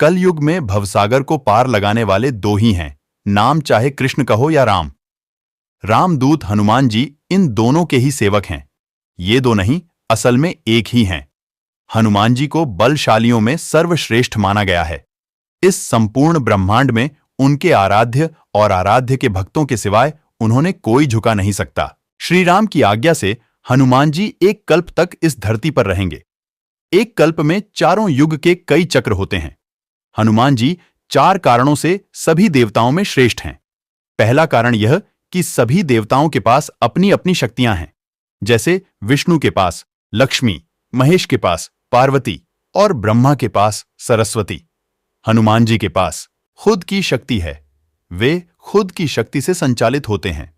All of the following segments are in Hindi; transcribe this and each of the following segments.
कल युग में भवसागर को पार लगाने वाले दो ही हैं, नाम चाहे कृष्ण कहो या राम। रामदूत हनुमान जी इन दोनों के ही सेवक हैं। ये दो नहीं, असल में एक ही हैं। हनुमान जी को बलशालियों में सर्वश्रेष्ठ माना गया है। इस संपूर्ण ब्रह्मांड में उनके आराध्य और आराध्य के भक्तों के सिवाय उन्होंने कोई झुका नहीं सकता। श्री राम की आज्ञा से हनुमान जी एक कल्प तक इस धरती पर रहेंगे। एक कल्प में चारों युग के कई चक्र होते हैं। हनुमान जी 4 कारणों से सभी देवताओं में श्रेष्ठ हैं। पहला कारण यह कि सभी देवताओं के पास अपनी अपनी शक्तियां हैं। जैसे विष्णु के पास लक्ष्मी, महेश के पास पार्वती और ब्रह्मा के पास सरस्वती। हनुमान जी के पास खुद की शक्ति है। वे खुद की शक्ति से संचालित होते हैं।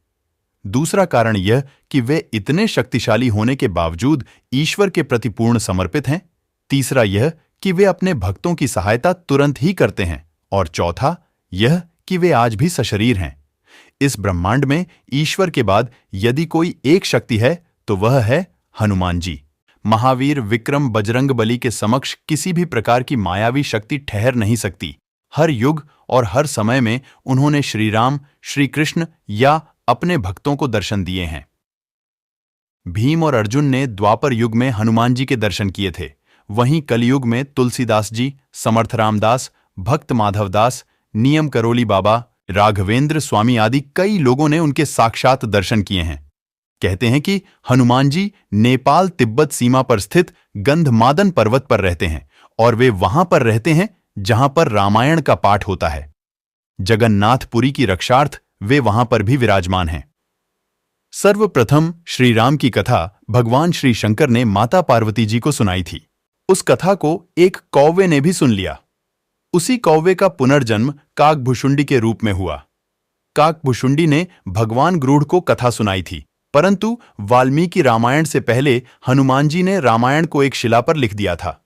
दूसरा कारण यह कि वे इतने शक्तिशाली होने के बावजूद ईश्वर के प्रति पूर्ण समर्पित हैं। तीसरा यह कि वे अपने भक्तों की सहायता तुरंत ही करते हैं। और चौथा यह कि वे आज भी सशरीर हैं। इस ब्रह्मांड में ईश्वर के बाद यदि कोई एक शक्ति है तो वह है हनुमान जी। महावीर विक्रम बजरंगबली के समक्ष किसी भी प्रकार की मायावी शक्ति ठहर नहीं सकती। हर युग और हर समय में उन्होंने श्री राम, श्री कृष्ण या अपने भक्तों को दर्शन दिए हैं। भीम और अर्जुन ने द्वापर युग में हनुमान जी के दर्शन किए थे। वहीं कलयुग में तुलसीदास जी, समर्थ रामदास, भक्त माधवदास, नियम करोली बाबा, राघवेंद्र स्वामी आदि कई लोगों ने उनके साक्षात दर्शन किए हैं। कहते हैं कि हनुमान जी नेपाल तिब्बत सीमा पर स्थित गंधमादन पर्वत पर रहते हैं और वे वहां पर रहते हैं जहां पर रामायण का पाठ होता है। जगन्नाथपुरी की रक्षार्थ वे वहां पर भी विराजमान हैं। सर्वप्रथम श्री राम की कथा भगवान श्री शंकर ने माता पार्वती जी को सुनाई थी। उस कथा को एक कौवे ने भी सुन लिया। उसी कौवे का पुनर्जन्म काकभुशुंडी के रूप में हुआ। काकभुशुंडी ने भगवान गरुड़ को कथा सुनाई थी, परंतु वाल्मीकि रामायण से पहले हनुमान जी ने रामायण को एक शिला पर लिख दिया था।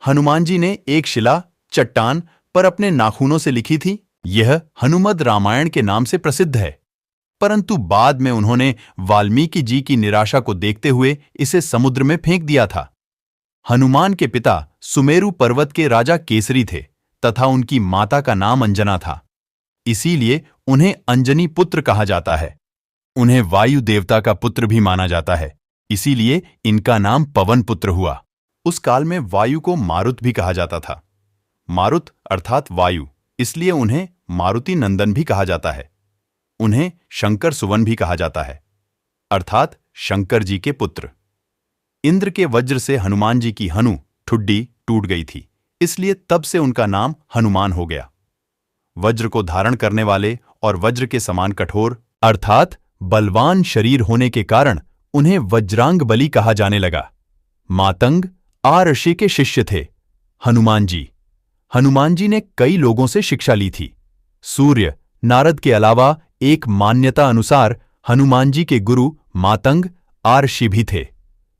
हनुमान जी ने एक शिला चट्टान पर अपने नाखूनों से लिखी थी। यह हनुमद रामायण के नाम से प्रसिद्ध है, परंतु बाद में उन्होंने वाल्मीकि जी की निराशा को देखते हुए इसे समुद्र में फेंक दिया था। हनुमान के पिता सुमेरु पर्वत के राजा केसरी थे तथा उनकी माता का नाम अंजना था। इसीलिए उन्हें अंजनी पुत्र कहा जाता है। उन्हें वायु देवता का पुत्र भी माना जाता है, इसीलिए इनका नाम पवन पुत्र हुआ। उस काल में वायु को मारुत भी कहा जाता था। मारुत अर्थात वायु, इसलिए उन्हें मारुति नंदन भी कहा जाता है। उन्हें शंकर सुवन भी कहा जाता है, अर्थात शंकर जी के पुत्र। इंद्र के वज्र से हनुमान जी की हनु ठुड्डी टूट गई थी, इसलिए तब से उनका नाम हनुमान हो गया। वज्र को धारण करने वाले और वज्र के समान कठोर अर्थात बलवान शरीर होने के कारण उन्हें वज्रांग बली कहा जाने लगा। मातंग ऋषि के शिष्य थे हनुमान जी। हनुमान जी ने कई लोगों से शिक्षा ली थी। सूर्य, नारद के अलावा एक मान्यता अनुसार हनुमान जी के गुरु मातंग ऋषि भी थे।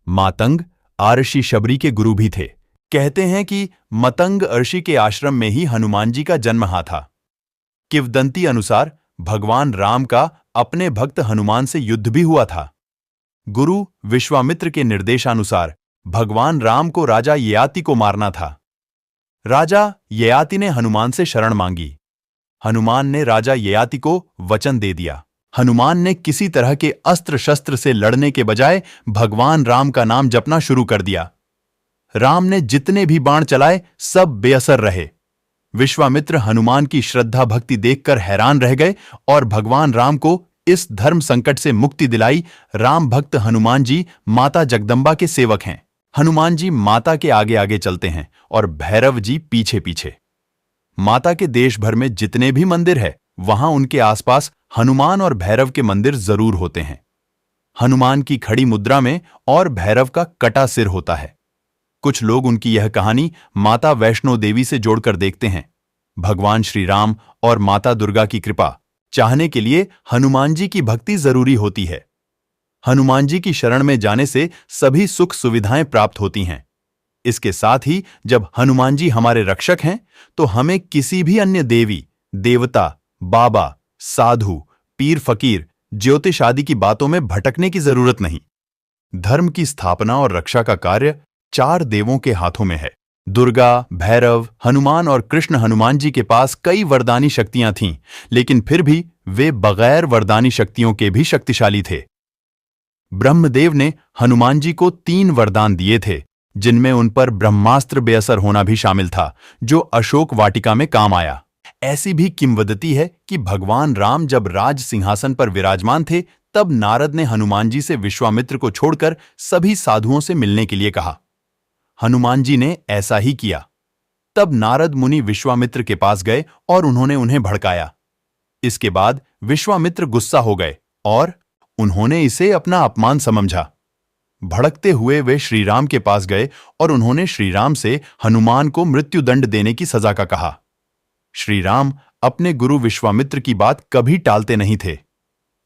मातंग ऋषि शबरी के गुरु भी थे। कहते हैं कि मतंग ऋषि के आश्रम में ही हनुमान जी का जन्म हुआ था। किंवदंती अनुसार भगवान राम का अपने भक्त हनुमान से युद्ध भी हुआ था। गुरु विश्वामित्र के निर्देशानुसार भगवान राम को राजा ययाति को मारना था। राजा ययाति ने हनुमान से शरण मांगी। हनुमान ने राजा ययाति को वचन दे दिया। हनुमान ने किसी तरह के अस्त्र शस्त्र से लड़ने के बजाय भगवान राम का नाम जपना शुरू कर दिया। राम ने जितने भी बाण चलाए सब बेअसर रहे। विश्वामित्र हनुमान की श्रद्धा भक्ति देखकर हैरान रह गए और भगवान राम को इस धर्म संकट से मुक्ति दिलाई। राम भक्त हनुमान जी माता जगदम्बा के सेवक हैं। हनुमान जी माता के आगे आगे चलते हैं और भैरव जी पीछे पीछे। माता के देश भर में जितने भी मंदिर है वहां उनके आसपास हनुमान और भैरव के मंदिर जरूर होते हैं। हनुमान की खड़ी मुद्रा में और भैरव का कटा सिर होता है। कुछ लोग उनकी यह कहानी माता वैष्णो देवी से जोड़कर देखते हैं। भगवान श्री राम और माता दुर्गा की कृपा चाहने के लिए हनुमान जी की भक्ति जरूरी होती है। हनुमान जी की शरण में जाने से सभी सुख सुविधाएं प्राप्त होती हैं। इसके साथ ही जब हनुमान जी हमारे रक्षक हैं तो हमें किसी भी अन्य देवी, देवता, बाबा, साधु, पीर फकीर, ज्योतिष आदि की बातों में भटकने की जरूरत नहीं। धर्म की स्थापना और रक्षा का कार्य 4 देवों के हाथों में है। दुर्गा, भैरव, हनुमान और कृष्ण हनुमान जी के पास कई वरदानी शक्तियां थीं, लेकिन फिर भी वे बगैर वरदानी शक्तियों के भी शक्तिशाली थे। ब्रह्मदेव ने हनुमान जी को 3 वरदान दिए थे, जिनमें उन पर ब्रह्मास्त्र बेअसर होना भी शामिल था, जो अशोक वाटिका में काम आया। ऐसी भी किंवदंती है कि भगवान राम जब राज सिंहासन पर विराजमान थे, तब नारद ने हनुमान जी से विश्वामित्र को छोड़कर सभी साधुओं से मिलने के लिए कहा। हनुमान जी ने ऐसा ही किया। तब नारद मुनि विश्वामित्र के पास गए और उन्होंने उन्हें भड़काया। इसके बाद विश्वामित्र गुस्सा हो गए और उन्होंने इसे अपना अपमान समझा। भड़कते हुए वे श्रीराम के पास गए और उन्होंने श्रीराम से हनुमान को मृत्युदंड देने की सजा का कहा। श्रीराम अपने गुरु विश्वामित्र की बात कभी टालते नहीं थे।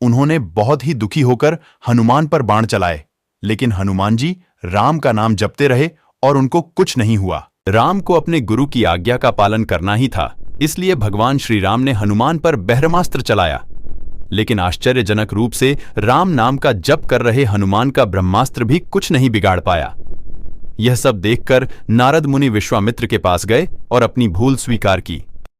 उन्होंने बहुत ही दुखी होकर हनुमान पर बाण चलाए, लेकिन हनुमान जी राम का नाम जपते रहे और उनको कुछ नहीं हुआ। राम को अपने गुरु की आज्ञा का पालन करना ही था, इसलिए भगवान श्री राम ने हनुमान पर ब्रह्मास्त्र चलाया। लेकिन आश्चर्यजनक रूप से राम नाम का जप कर रहे हनुमान का ब्रह्मास्त्र भी कुछ नहीं बिगाड़ पाया। यह सब देखकर नारद मुनि विश्वामित्र के पास गए और अपनी भूल स्वीकार की।